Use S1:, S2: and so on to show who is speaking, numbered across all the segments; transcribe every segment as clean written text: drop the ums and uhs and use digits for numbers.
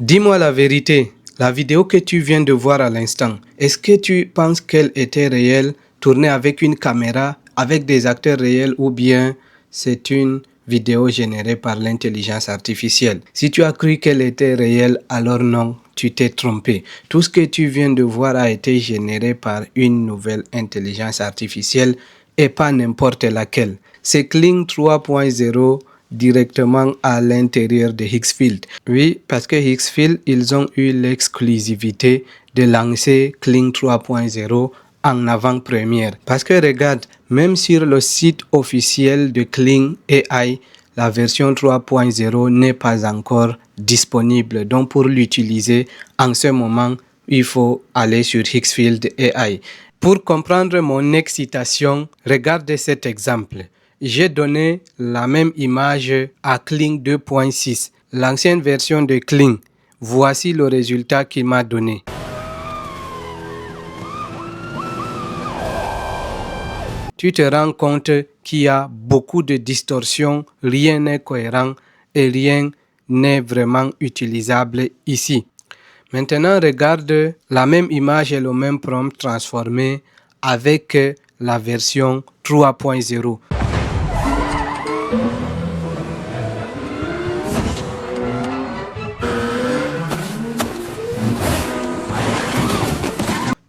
S1: Dis-moi la vérité, la vidéo que tu viens de voir à l'instant, est-ce que tu penses qu'elle était réelle, tournée avec une caméra, avec des acteurs réels ou bien c'est une vidéo générée par l'intelligence artificielle? Si tu as cru qu'elle était réelle, alors non, tu t'es trompé. Tout ce que tu viens de voir a été généré par une nouvelle intelligence artificielle et pas n'importe laquelle. C'est Kling 3.0 directement à l'intérieur de Higgsfield. Oui, parce que Higgsfield, ils ont eu l'exclusivité de lancer Kling 3.0 en avant-première. Parce que regarde, même sur le site officiel de Kling AI, la version 3.0 n'est pas encore disponible. Donc pour l'utiliser en ce moment, il faut aller sur Higgsfield AI. Pour comprendre mon excitation, regardez cet exemple. J'ai donné la même image à Kling 2.6, l'ancienne version de Kling. Voici le résultat qu'il m'a donné. Tu te rends compte qu'il y a beaucoup de distorsions, rien n'est cohérent et rien n'est vraiment utilisable ici. Maintenant, regarde la même image et le même prompt transformé avec la version 3.0.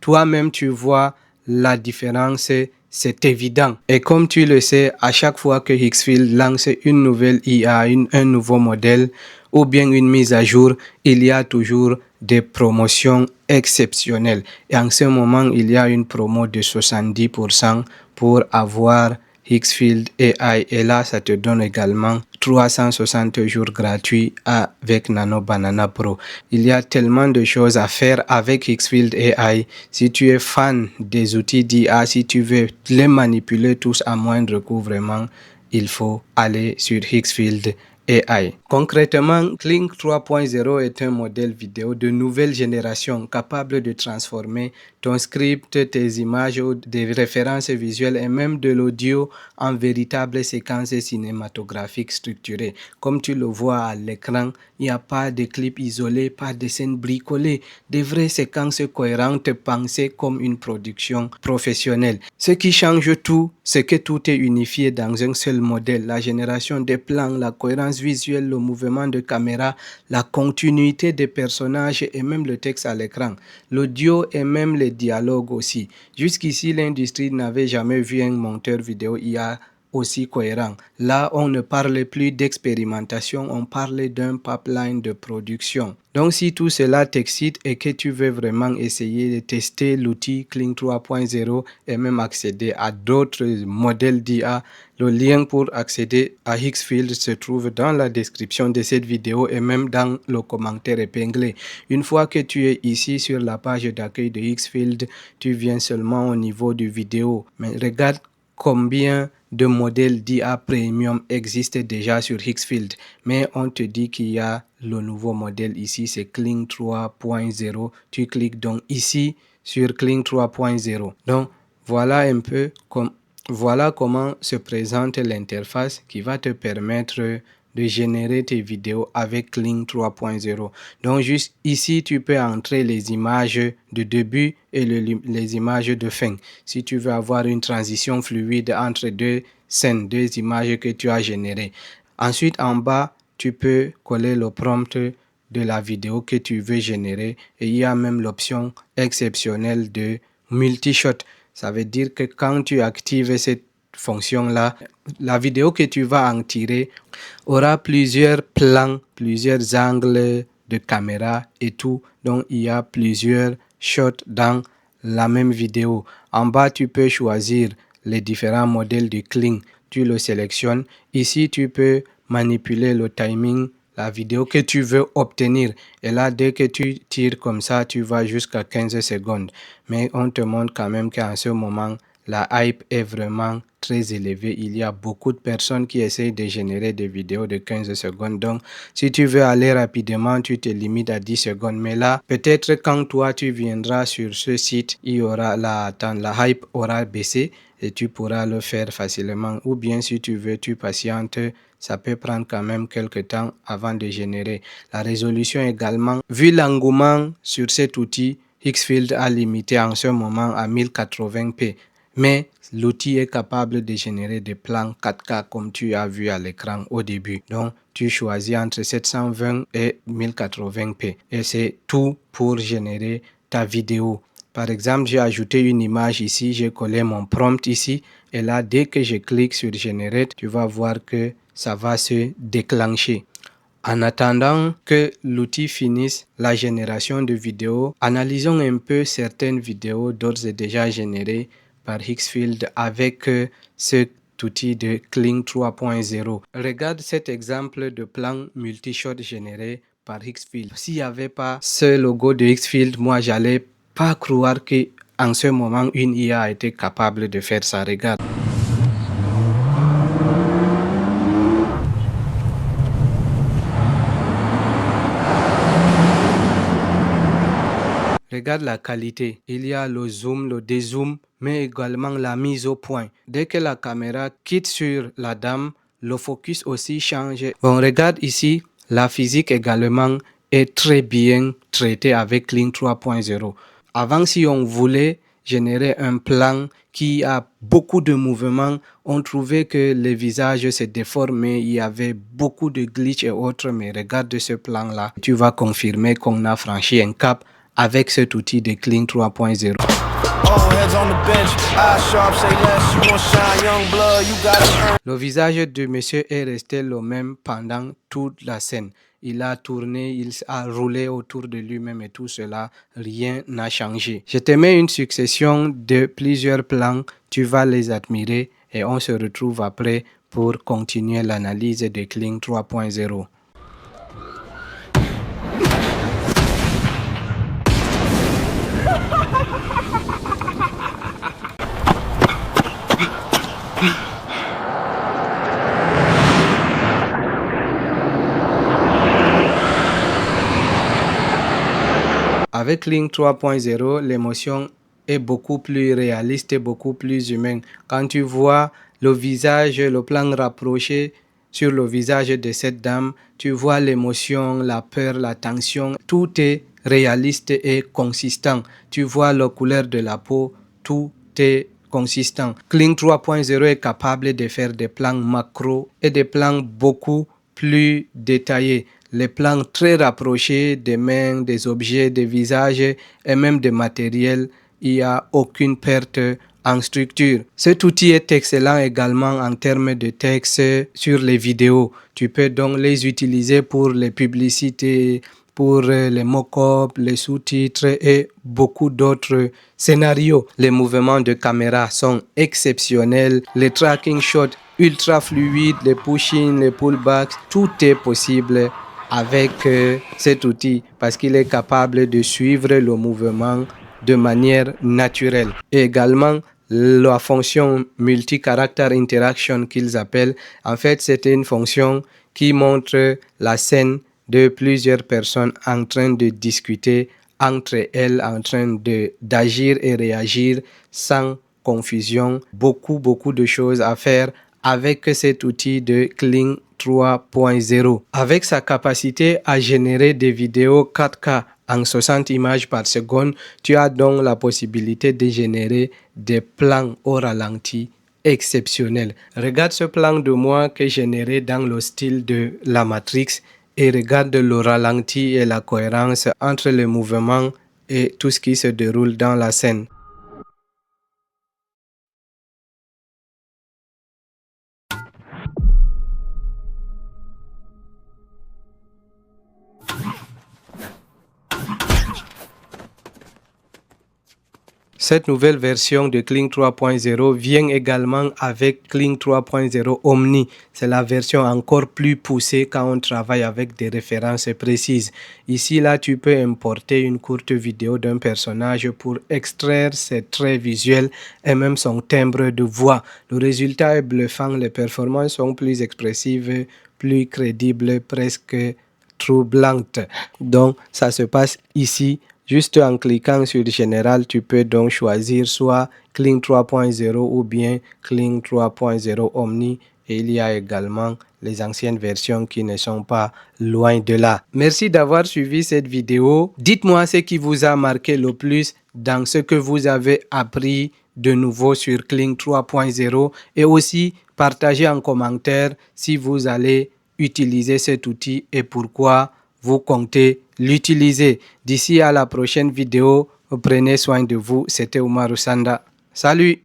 S1: Toi-même, tu vois la différence, c'est évident. Et comme tu le sais, à chaque fois que Higgsfield lance une nouvelle IA, un nouveau modèle ou bien une mise à jour, il y a toujours des promotions exceptionnelles. Et en ce moment, il y a une promo de 70% pour avoir Higgsfield AI. Et là, ça te donne également 360 jours gratuits avec Nano Banana Pro. Il y a tellement de choses à faire avec Higgsfield AI. Si tu es fan des outils d'IA, si tu veux les manipuler tous à moindre coût, vraiment, il faut aller sur Higgsfield AI. Concrètement, Kling 3.0 est un modèle vidéo de nouvelle génération capable de transformer ton script, tes images, des références visuelles et même de l'audio en véritables séquences cinématographiques structurées. Comme tu le vois à l'écran, il n'y a pas de clips isolés, pas de scènes bricolées, des vraies séquences cohérentes pensées comme une production professionnelle. Ce qui change tout, c'est que tout est unifié dans un seul modèle. La génération des plans, la cohérence visuelle, le mouvement de caméra, la continuité des personnages et même le texte à l'écran, l'audio et même les dialogues aussi. Jusqu'ici, l'industrie n'avait jamais vu un monteur vidéo IA aussi cohérent. Là, on ne parle plus d'expérimentation, on parle d'un pipeline de production. Donc, si tout cela t'excite et que tu veux vraiment essayer de tester l'outil Kling 3.0 et même accéder à d'autres modèles d'IA, le lien pour accéder à Higgsfield se trouve dans la description de cette vidéo et même dans le commentaire épinglé. Une fois que tu es ici sur la page d'accueil de Higgsfield, tu viens seulement au niveau de vidéo. Mais regarde combien de modèles d'IA Premium existent déjà sur Higgsfield. Mais on te dit qu'il y a le nouveau modèle ici, c'est Kling 3.0. Tu cliques donc ici sur Kling 3.0. Donc, voilà un peu voilà comment se présente l'interface qui va te permettre de générer tes vidéos avec Kling 3.0. Donc juste ici, tu peux entrer les images de début et les images de fin. Si tu veux avoir une transition fluide entre deux scènes, deux images que tu as générées. Ensuite, en bas, tu peux coller le prompt de la vidéo que tu veux générer et il y a même l'option exceptionnelle de multishot. Ça veut dire que quand tu actives cette fonction-là, la vidéo que tu vas en tirer aura plusieurs plans, plusieurs angles de caméra et tout. Donc, il y a plusieurs shots dans la même vidéo. En bas, tu peux choisir les différents modèles de Kling. Tu le sélectionnes. Ici, tu peux manipuler le timing, la vidéo que tu veux obtenir. Et là, dès que tu tires comme ça, tu vas jusqu'à 15 secondes. Mais on te montre quand même qu'en ce moment, la hype est vraiment très élevée. Il y a beaucoup de personnes qui essayent de générer des vidéos de 15 secondes. Donc, si tu veux aller rapidement, tu te limites à 10 secondes. Mais là, peut-être quand toi, tu viendras sur ce site, il y aura la hype aura baissé et tu pourras le faire facilement. Ou bien, si tu veux, tu patientes. Ça peut prendre quand même quelques temps avant de générer. La résolution également, vu l'engouement sur cet outil, Xfield a limité en ce moment à 1080p. Mais l'outil est capable de générer des plans 4K comme tu as vu à l'écran au début. Donc, tu choisis entre 720 et 1080p. Et c'est tout pour générer ta vidéo. Par exemple, j'ai ajouté une image ici, j'ai collé mon prompt ici. Et là, dès que je clique sur Generate, tu vas voir que ça va se déclencher. En attendant que l'outil finisse la génération de vidéos, analysons un peu certaines vidéos d'ores et déjà générées par Xfield avec cet outil de Kling 3.0. Regarde cet exemple de plan multishot généré par Xfield. S'il n'y avait pas ce logo de Xfield, moi j'allais pas croire que en ce moment une IA a été capable de faire ça. Regarde. Regarde la qualité. Il y a le zoom, le dézoom, mais également la mise au point. Dès que la caméra quitte sur la dame, le focus aussi change. Bon, regarde ici, la physique également est très bien traitée avec Kling 3.0. Avant, si on voulait générer un plan qui a beaucoup de mouvements, on trouvait que les visages se déformaient, il y avait beaucoup de glitch et autres, mais regarde ce plan-là. Tu vas confirmer qu'on a franchi un cap avec cet outil de Kling 3.0. Le visage de monsieur est resté le même pendant toute la scène. Il a tourné, il a roulé autour de lui-même et tout cela, rien n'a changé. Je te mets une succession de plusieurs plans, tu vas les admirer et on se retrouve après pour continuer l'analyse de Kling 3.0. Avec Kling 3.0, l'émotion est beaucoup plus réaliste et beaucoup plus humaine. Quand tu vois le visage, le plan rapproché sur le visage de cette dame, tu vois l'émotion, la peur, la tension. Tout est réaliste et consistant. Tu vois la couleur de la peau, tout est consistant. Kling 3.0 est capable de faire des plans macro et des plans beaucoup plus détaillés. Les plans très rapprochés des mains, des objets, des visages et même des matériels, il n'y a aucune perte en structure. Cet outil est excellent également en termes de texte sur les vidéos. Tu peux donc les utiliser pour les publicités, pour les mock-ups, les sous-titres et beaucoup d'autres scénarios. Les mouvements de caméra sont exceptionnels. Les tracking shots ultra fluides, les push-ins, les pull-backs, tout est possible avec cet outil parce qu'il est capable de suivre le mouvement de manière naturelle. Et également, la fonction multi-character interaction qu'ils appellent, en fait, c'est une fonction qui montre la scène de plusieurs personnes en train de discuter entre elles, en train d'agir et réagir sans confusion. Beaucoup de choses à faire avec cet outil de Kling 3.0. Avec sa capacité à générer des vidéos 4K en 60 images par seconde, tu as donc la possibilité de générer des plans au ralenti exceptionnels. Regarde ce plan de moi que j'ai généré dans le style de la Matrix et regarde le ralenti et la cohérence entre les mouvements et tout ce qui se déroule dans la scène. Cette nouvelle version de Kling 3.0 vient également avec Kling 3.0 Omni. C'est la version encore plus poussée quand on travaille avec des références précises. Ici, là, tu peux importer une courte vidéo d'un personnage pour extraire ses traits visuels et même son timbre de voix. Le résultat est bluffant, les performances sont plus expressives, plus crédibles, presque troublantes. Donc, ça se passe ici. Juste en cliquant sur Général, tu peux donc choisir soit Kling 3.0 ou bien Kling 3.0 Omni. Et il y a également les anciennes versions qui ne sont pas loin de là. Merci d'avoir suivi cette vidéo. Dites-moi ce qui vous a marqué le plus dans ce que vous avez appris de nouveau sur Kling 3.0 et aussi partagez en commentaire si vous allez utiliser cet outil et pourquoi vous comptez l'utiliser. D'ici à la prochaine vidéo, prenez soin de vous. C'était Oumar Sanda. Salut!